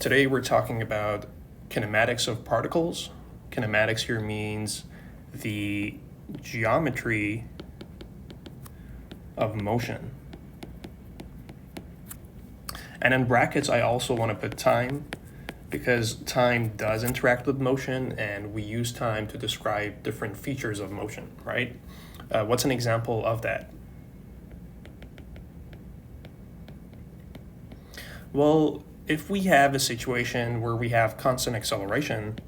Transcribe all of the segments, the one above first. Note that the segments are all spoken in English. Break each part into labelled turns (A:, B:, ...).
A: Today we're talking about kinematics of particles. Kinematics here means the geometry of motion. And in brackets, I also want to put time, because time does interact with motion, and we use time to describe different features of motion, right? What's an example of that? Well, if we have a situation where we have constant acceleration,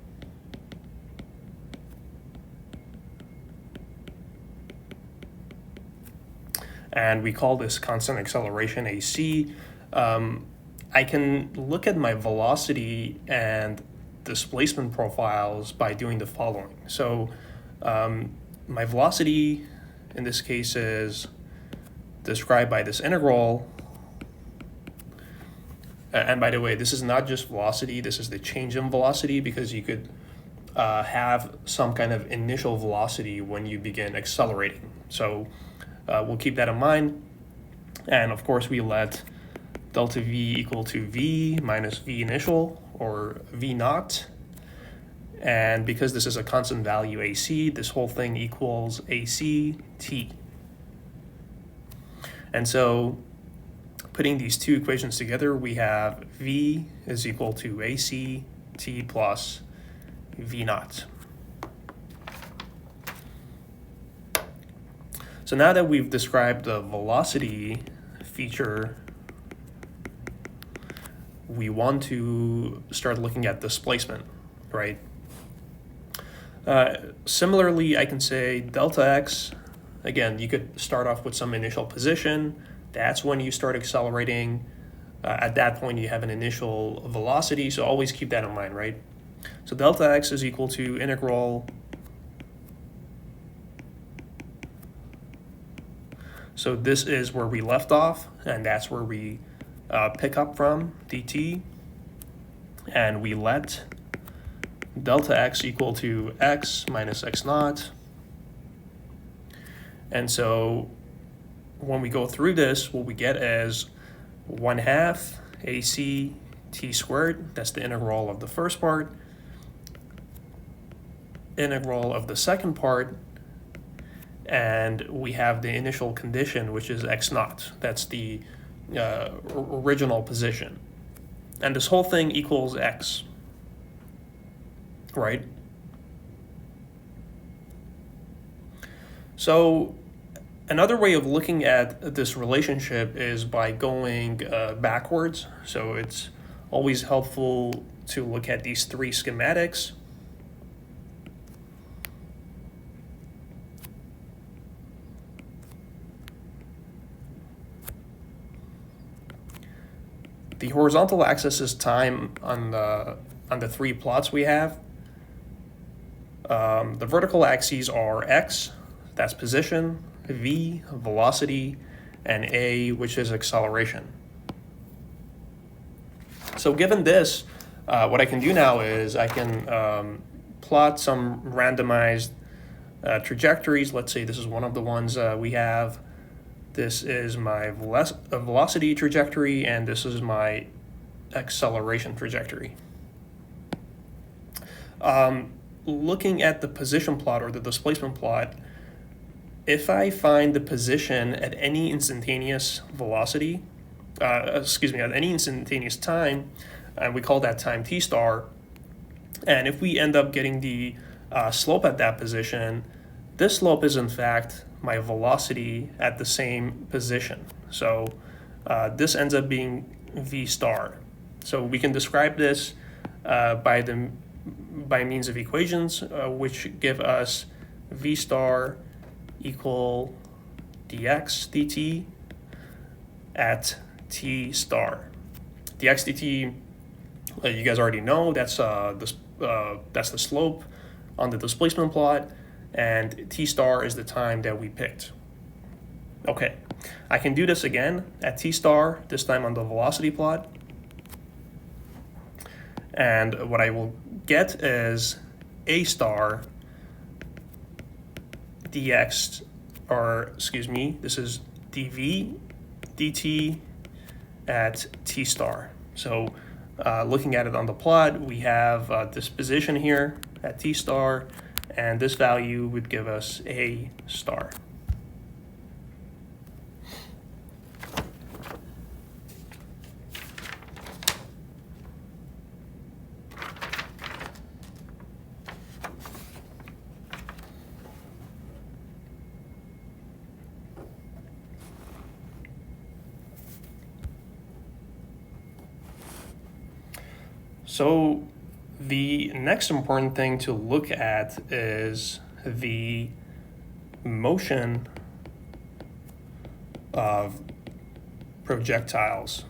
A: and we call this constant acceleration AC, I can look at my velocity and displacement profiles by doing the following. So my velocity in this case is described by this integral. And by the way, this is not just velocity, this is the change in velocity, because you could have some kind of initial velocity when you begin accelerating. So we'll keep that in mind. And of course, we let delta V equal to V minus V initial, or V naught. And because this is a constant value AC, this whole thing equals AC T. And so putting these two equations together, we have V is equal to AC T plus V naught. So now that we've described the velocity feature, we want to start looking at displacement, right? Similarly, I can say delta x. Again, you could start off with some initial position. That's when you start accelerating. At that point, you have an initial velocity, so always keep that in mind, right? So delta x is equal to integral. So this is where we left off, and that's where we pick up from, dt. And we let delta x equal to x minus x naught. And so when we go through this, what we get is 1/2 AC t squared. That's the integral of the first part. Integral of the second part. And we have the initial condition, which is x naught. That's the original position. And this whole thing equals x, right? So another way of looking at this relationship is by going backwards. So it's always helpful to look at these three schematics. The horizontal axis is time on the three plots we have. The vertical axes are x, that's position, v, velocity, and a, which is acceleration. So given this, what I can do now is I can plot some randomized trajectories. Let's say this is one of the ones we have. This is my velocity trajectory, and this is my acceleration trajectory. Looking at the position plot or the displacement plot, if I find the position at any instantaneous velocity, at any instantaneous time, and we call that time t star, and if we end up getting the slope at that position, this slope is in fact my velocity at the same position. So this ends up being v star. So we can describe this by means of equations, which give us v star equal dx dt at t star. Dx dt, you guys already know, that's the slope on the displacement plot, and t star is the time that we picked. Okay, I can do this again at t star, this time on the velocity plot. And what I will get is a star dx, this is dv dt at t star. So looking at it on the plot, we have this position here at t star, and this value would give us a star. So the next important thing to look at is the motion of projectiles.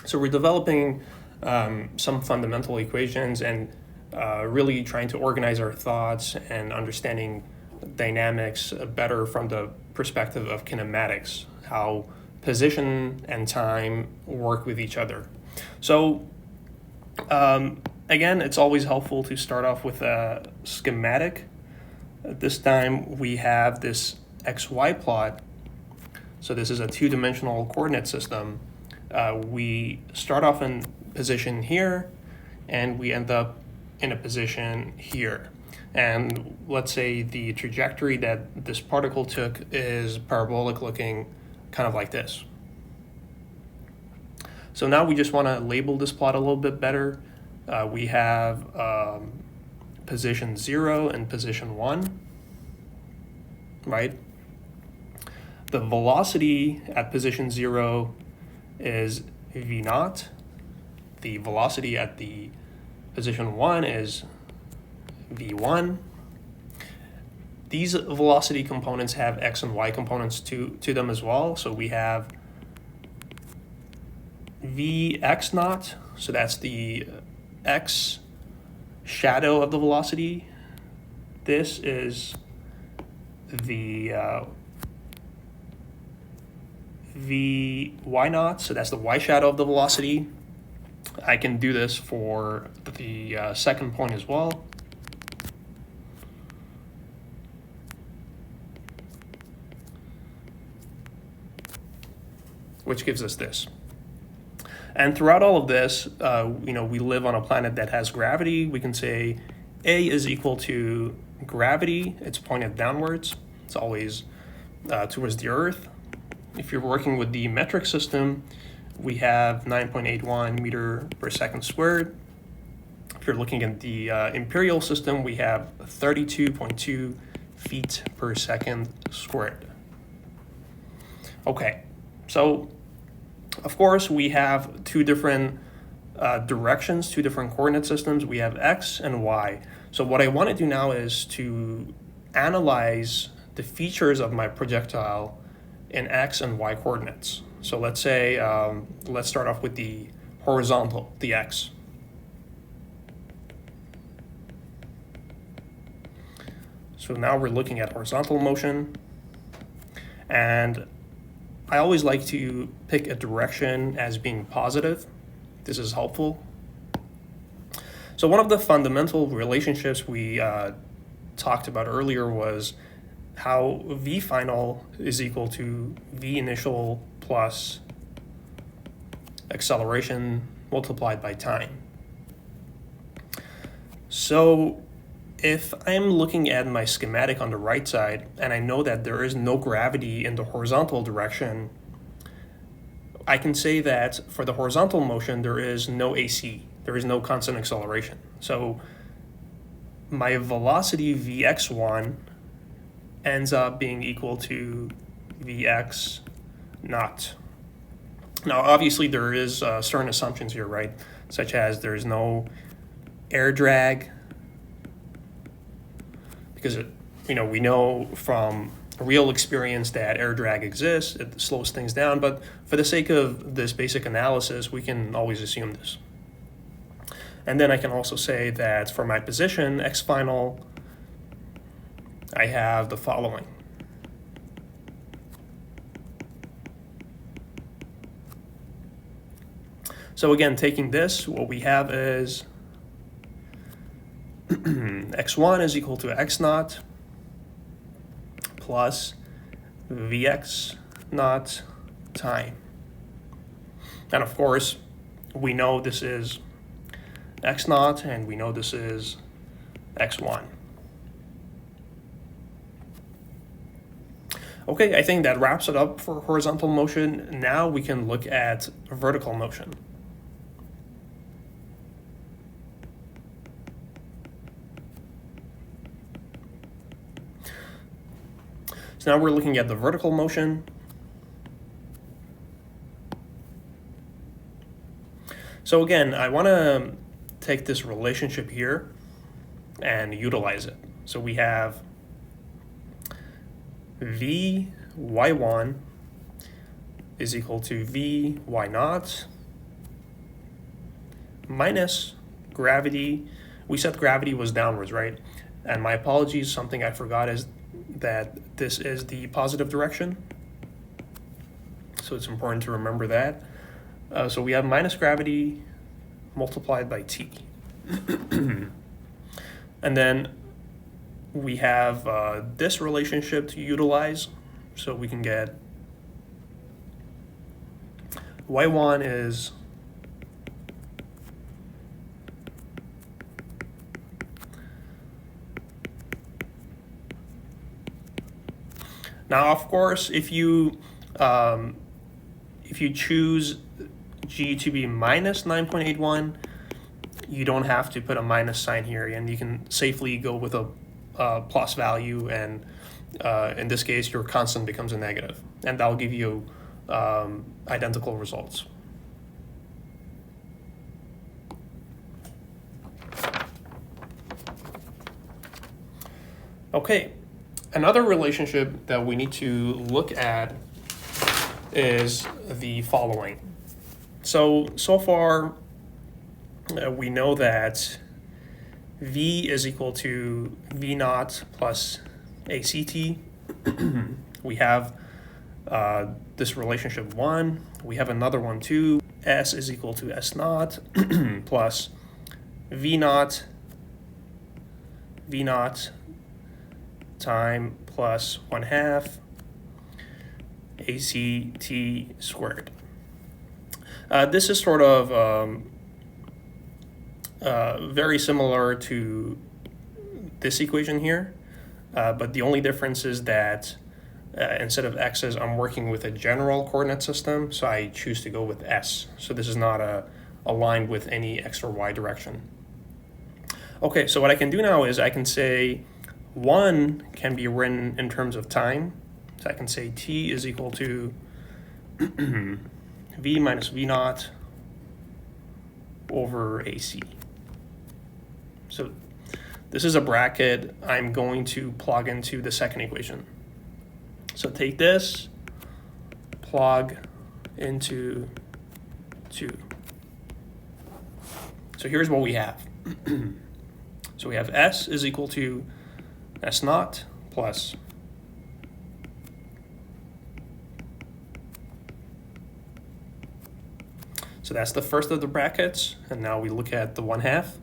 A: So we're developing some fundamental equations and really trying to organize our thoughts and understanding dynamics better from the perspective of kinematics, how position and time work with each other. So again, it's always helpful to start off with a schematic. This time we have this XY plot. So this is a two-dimensional coordinate system. We start off in position here, and we end up in a position here. And let's say the trajectory that this particle took is parabolic looking, kind of like this. So now we just want to label this plot a little bit better. We have position 0 and position 1, right? The velocity at position 0 is v naught. The velocity at the position 1 is v1. These velocity components have x and y components to them as well. So we have vx naught, so that's the x shadow of the velocity. This is the vy naught, so that's the y shadow of the velocity. I can do this for the second point as well. Which gives us this. And throughout all of this, we live on a planet that has gravity. We can say A is equal to gravity. It's pointed downwards. It's always towards the Earth. If you're working with the metric system, we have 9.81 meter per second squared. If you're looking at the imperial system, we have 32.2 feet per second squared. Okay, so of course, we have two different directions, two different coordinate systems. We have x and y. So what I want to do now is to analyze the features of my projectile in x and y coordinates. So let's say, let's start off with the horizontal, the x. So now we're looking at horizontal motion, and I always like to pick a direction as being positive. This is helpful. So one of the fundamental relationships we talked about earlier was how v final is equal to v initial plus acceleration multiplied by time. So if I'm looking at my schematic on the right side and I know that there is no gravity in the horizontal direction, I can say that for the horizontal motion there is no AC, there is no constant acceleration. So my velocity vx1 ends up being equal to vx naught. Now obviously there is certain assumptions here, right? Such as there is no air drag, because we know from real experience that air drag exists. It slows things down, but for the sake of this basic analysis, we can always assume this. And then I can also say that for my position, x final, I have the following. So again, taking this, what we have is x1 is equal to x naught plus vx naught time. And of course, we know this is x naught, and we know this is x1. Okay, I think that wraps it up for horizontal motion. Now we can look at vertical motion. So now we're looking at the vertical motion. So again, I want to take this relationship here and utilize it. So we have Vy1 is equal to Vy0 minus gravity. We said gravity was downwards, right? And my apologies, something I forgot is that this is the positive direction. So it's important to remember that. So we have minus gravity multiplied by t. And then we have this relationship to utilize. So we can get y1 is now, of course, if you choose g to be minus 9.81, you don't have to put a minus sign here, and you can safely go with a plus value, and in this case, your constant becomes a negative, and that'll give you identical results. Okay, another relationship that we need to look at is the following. So far, we know that V is equal to V0 plus ACT. We have this relationship 1. We have another one too. S is equal to S0 plus V0 time plus 1/2 ACT squared. This is sort of very similar to this equation here, but the only difference is that instead of x's, I'm working with a general coordinate system, so I choose to go with s. So this is not aligned with any x or y direction. Okay, so what I can do now is I can say 1 can be written in terms of time. So I can say t is equal to v minus v0 over ac. So this is a bracket I'm going to plug into the second equation. So take this, plug into 2. So here's what we have. So we have S is equal to S0 plus so that's the first of the brackets, and now we look at the 1/2.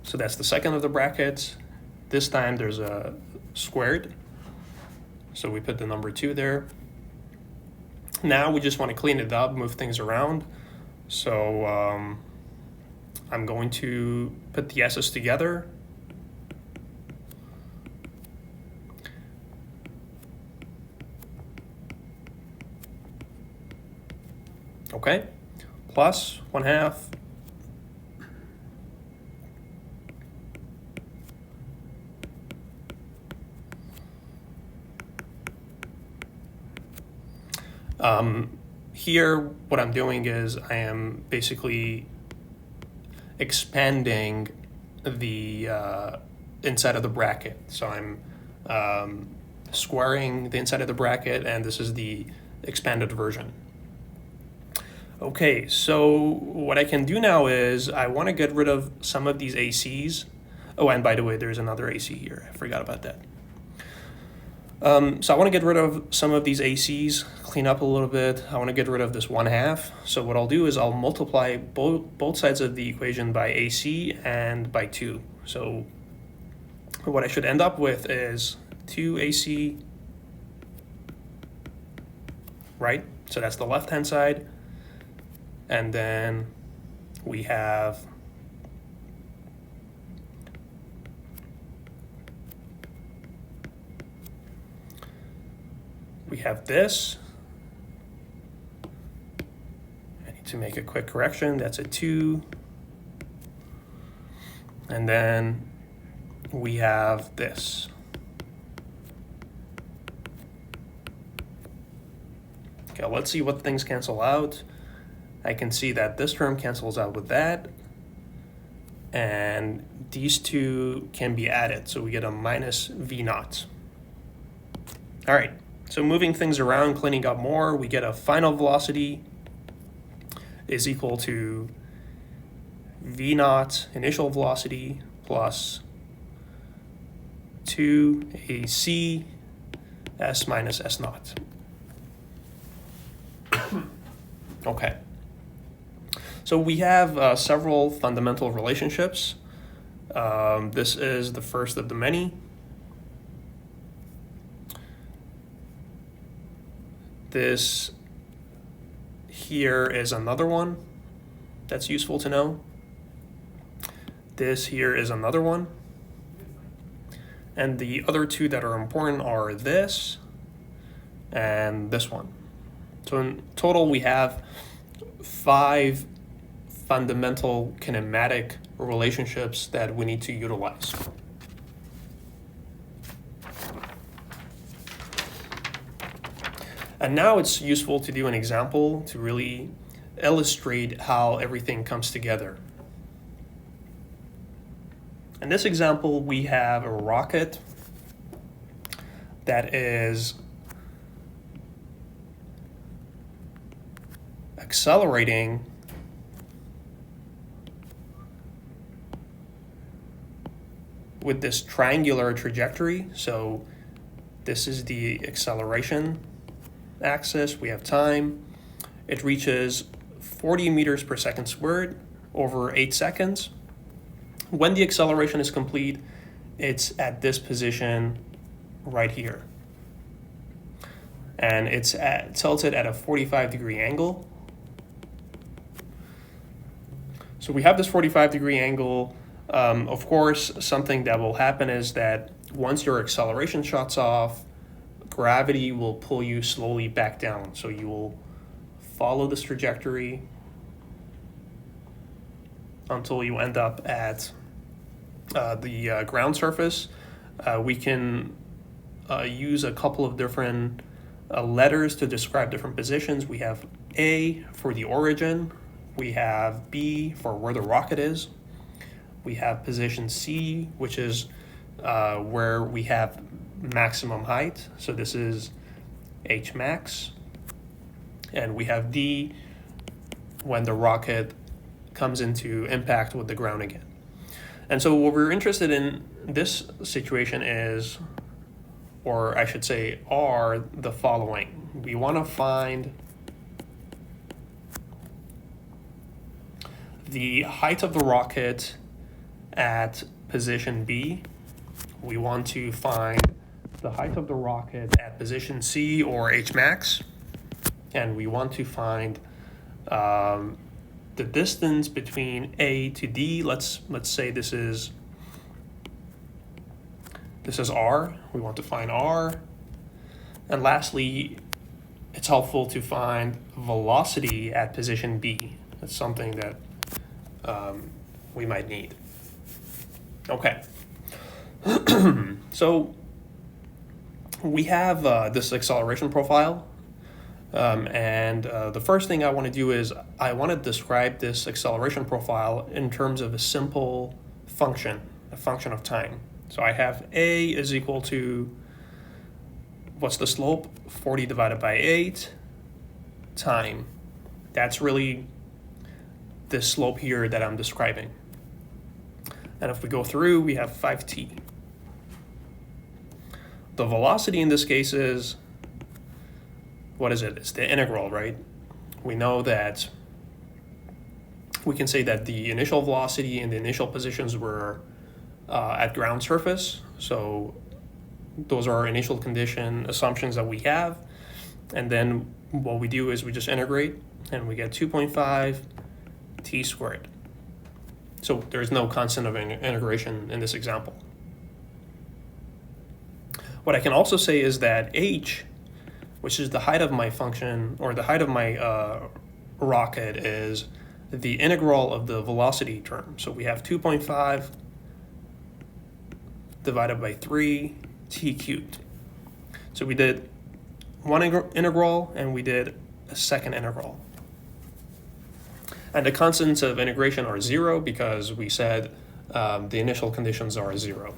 A: So that's the second of the brackets. This time there's a squared, so we put the number 2 there. Now we just want to clean it up, move things around. So I'm going to put the s's together. Okay, plus 1/2 here what I'm doing is I am basically expanding the inside of the bracket. So I'm squaring the inside of the bracket, and this is the expanded version. Okay, so what I can do now is I want to get rid of some of these ACs. Oh, and by the way, there's another AC here. I forgot about that. So I want to get rid of some of these ACs, clean up a little bit. I want to get rid of this 1/2. So what I'll do is I'll multiply both sides of the equation by AC and by 2. So what I should end up with is 2AC, right? So that's the left-hand side. And then we have this. I need to make a quick correction. That's a 2. And then we have this. Okay, let's see what things cancel out. I can see that this term cancels out with that. And these two can be added. So we get a minus V0. All right. So moving things around, cleaning up more, we get a final velocity is equal to V0 initial velocity plus 2AC S minus S0. Okay. So we have several fundamental relationships. This is the first of the many. This here is another one that's useful to know. This here is another one. And the other two that are important are this and this one. So in total, we have 5 fundamental kinematic relationships that we need to utilize. And now it's useful to do an example to really illustrate how everything comes together. In this example, we have a rocket that is accelerating with this triangular trajectory. So this is the acceleration axis. We have time. It reaches 40 meters per second squared over 8 seconds. When the acceleration is complete, it's at this position right here. And it's tilted at a 45-degree angle. So we have this 45-degree angle. Of course, something that will happen is that once your acceleration shuts off, gravity will pull you slowly back down. So you will follow this trajectory until you end up at the ground surface. We can use a couple of different letters to describe different positions. We have A for the origin. We have B for where the rocket is. We have position C, which is where we have maximum height. So this is H max. And we have D when the rocket comes into impact with the ground again. And so what we're interested in this situation is, or I should say, are the following. We want to find the height of the rocket at position B. We want to find the height of the rocket at position C or H max. And we want to find the distance between A to D. Let's say this is R. We want to find R. And lastly, it's helpful to find velocity at position B. That's something that we might need. Okay. So we have this acceleration profile. And the first thing I want to do is I want to describe this acceleration profile in terms of a simple function, a function of time. So I have A is equal to, what's the slope? 40 divided by 8 time. That's really this slope here that I'm describing. And if we go through, we have 5t. the velocity in this case is, what is it? It's the integral, right? We know that we can say that the initial velocity and the initial positions were at ground surface. So those are our initial condition assumptions that we have. And then what we do is we just integrate and we get 2.5 t squared. So there's no constant of integration in this example. What I can also say is that h, which is the height of my function, or the height of my rocket, is the integral of the velocity term. So we have 2.5 divided by 3 t cubed. So we did one integral and we did a second integral. And the constants of integration are 0 because we said the initial conditions are 0.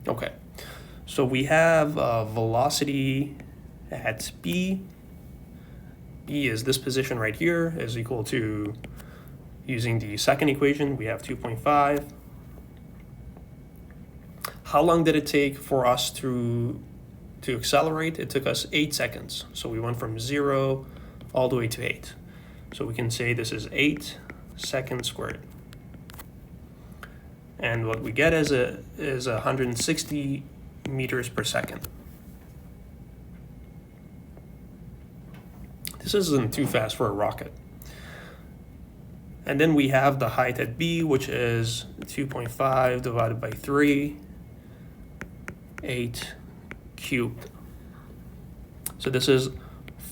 A: Okay, so we have velocity at b. B is this position right here, is equal to, using the second equation, we have 2.5. How long did it take for us to accelerate? It took us 8 seconds. So we went from 0 all the way to 8. So we can say this is 8 seconds squared. And what we get is 160 meters per second. This isn't too fast for a rocket. And then we have the height at b, which is 2.5 divided by 3, 8 cubed. So this is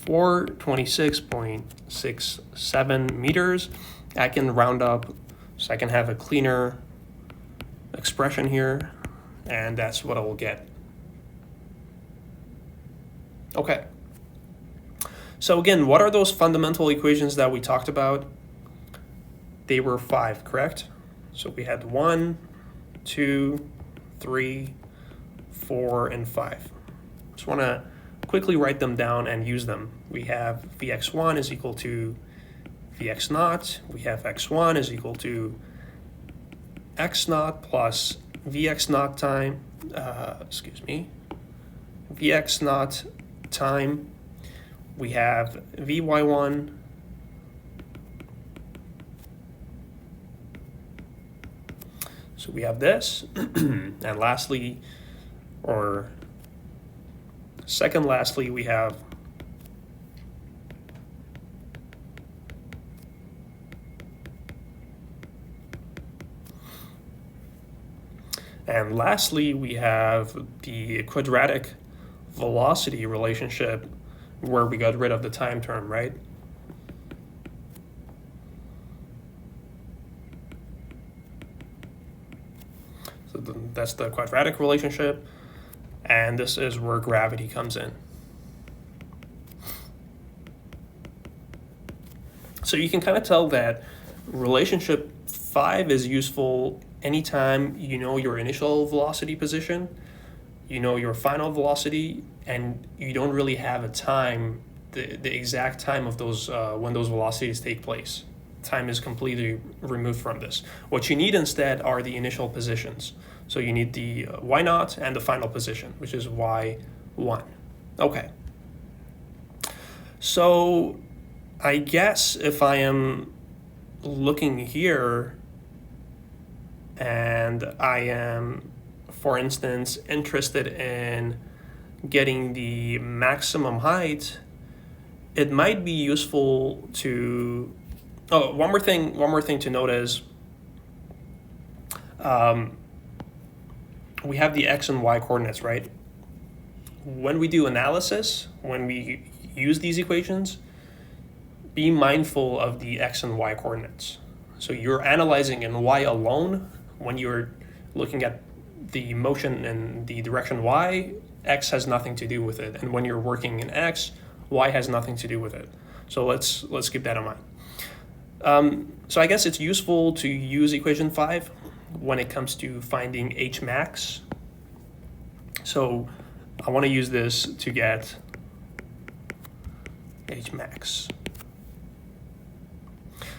A: 426.67 meters. I can round up so I can have a cleaner expression here, and that's what I will get. Okay. So again, what are those fundamental equations that we talked about? They were 5, correct? So we had 1, 2, 3, 4, and 5. Just want to quickly write them down and use them. We have Vx1 is equal to Vx naught. We have x1 is equal to x naught plus Vx naught time, Vx naught time. We have Vy1 so we have this, and lastly, or second lastly, we have the quadratic velocity relationship where we got rid of the time term, right? So that's the quadratic relationship, and this is where gravity comes in. So you can kind of tell that relationship 5 is useful anytime you know your initial velocity position, you know your final velocity, and you don't really have a time, the exact time of those when those velocities take place. Time is completely removed from this. What you need instead are the initial positions. So you need the y naught and the final position, which is y1. Okay. So I guess if I am looking here and I am, for instance, interested in getting the maximum height, it might be useful to, one more thing to note is we have the x and y coordinates, right? When we do analysis, when we use these equations, be mindful of the x and y coordinates. So you're analyzing in y alone when you're looking at the motion in the direction y, x has nothing to do with it. And when you're working in x, y has nothing to do with it. So let's keep that in mind. So I guess it's useful to use equation 5 when it comes to finding h max. So I want to use this to get h max.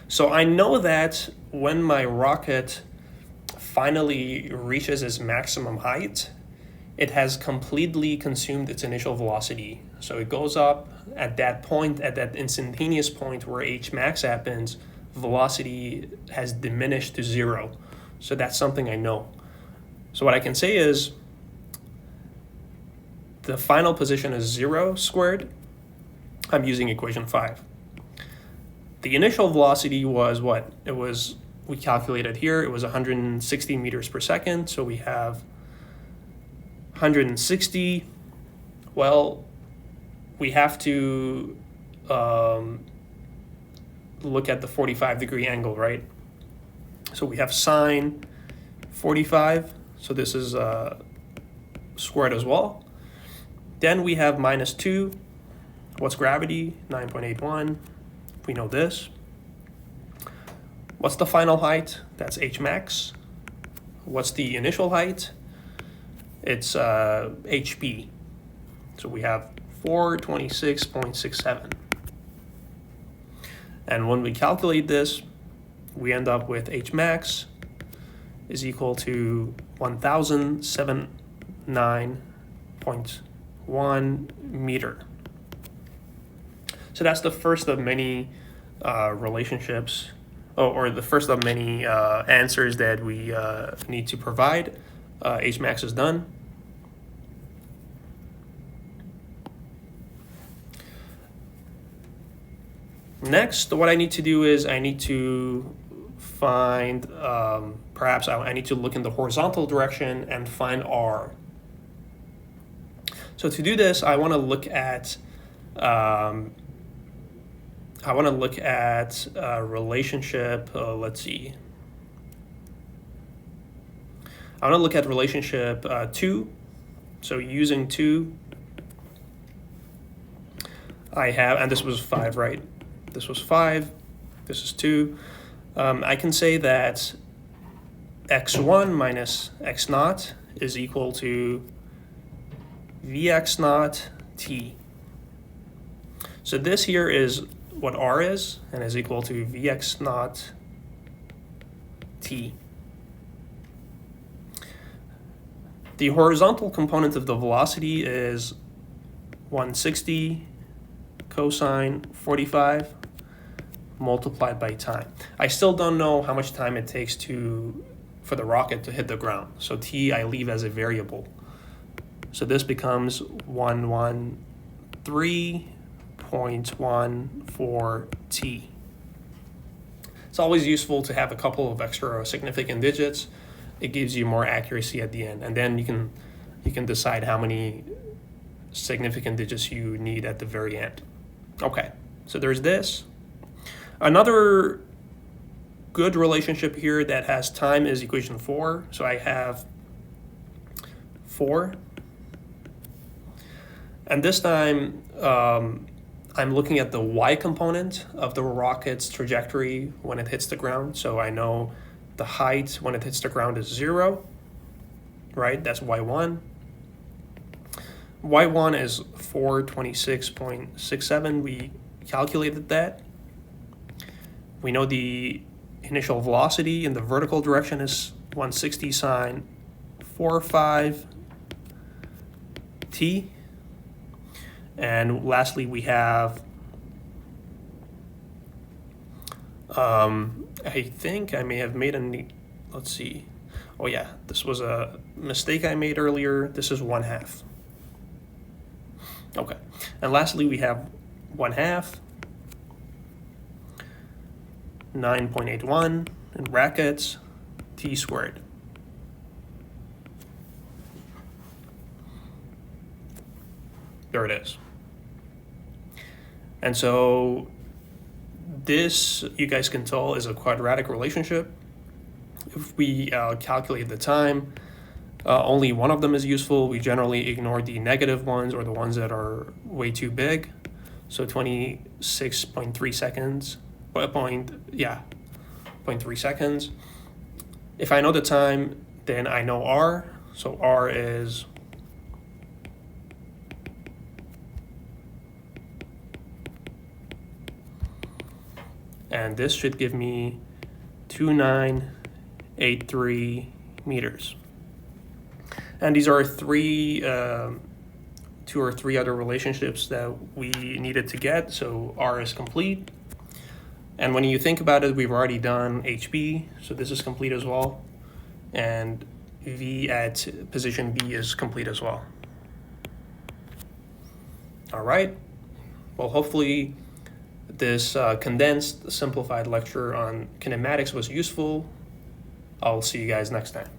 A: So I know that when my rocket finally reaches its maximum height, it has completely consumed its initial velocity. So it goes up at that point, at that instantaneous point where h max happens, velocity has diminished to 0. So that's something I know. So what I can say is the final position is 0 squared. I'm using equation 5. The initial velocity was what? It was, we calculated here, it was 160 meters per second. So we have 160. Well, we have to look at the 45-degree angle, right? So we have sine 45. So this is squared as well. Then we have minus 2. What's gravity? 9.81. We know this. What's the final height? That's h max. What's the initial height? It's hp. So we have 426.67. And when we calculate this, we end up with h max is equal to 1079.1 meter. So that's the first of many relationships, or the first of many answers that we need to provide. H max is done. Next, what I need to do is I need to find, perhaps I need to look in the horizontal direction and find r. So to do this, I want to look at relationship. Let's see. I want to look at relationship 2. So using 2, I have, and this was 5, right? This was 5. This is 2. I can say that x1 minus x naught is equal to vx naught t. So this here is what r is, and is equal to vx naught t. The horizontal component of the velocity is 160 cosine 45 multiplied by time. I still don't know how much time it takes for the rocket to hit the ground. So t I leave as a variable. So this becomes 113.14 t. It's always useful to have a couple of extra significant digits. It gives you more accuracy at the end, and then you can decide how many significant digits you need at the very end. Okay, so there's this. Another good relationship here that has time is equation 4. So I have 4. And this time, I'm looking at the y component of the rocket's trajectory when it hits the ground. So I know the height when it hits the ground is 0, right? That's y1. y1 is 426.67. We calculated that. We know the initial velocity in the vertical direction is 160 sine 45 t. And lastly, we have, I think I may have made let's see. Oh yeah, this was a mistake I made earlier. This is 1/2. Okay, and lastly, we have 1/2, 9.81 in brackets, t squared. There it is. And so this, you guys can tell, is a quadratic relationship. If we calculate the time, only one of them is useful. We generally ignore the negative ones or the ones that are way too big. So 26.3 seconds, 0.3 seconds. If I know the time, then I know r. So r is and this should give me 2983 meters. And these are two or three other relationships that we needed to get. So R is complete. And when you think about it, we've already done HB, so this is complete as well. And V at position B is complete as well. All right. Well, hopefully this condensed, simplified lecture on kinematics was useful. I'll see you guys next time.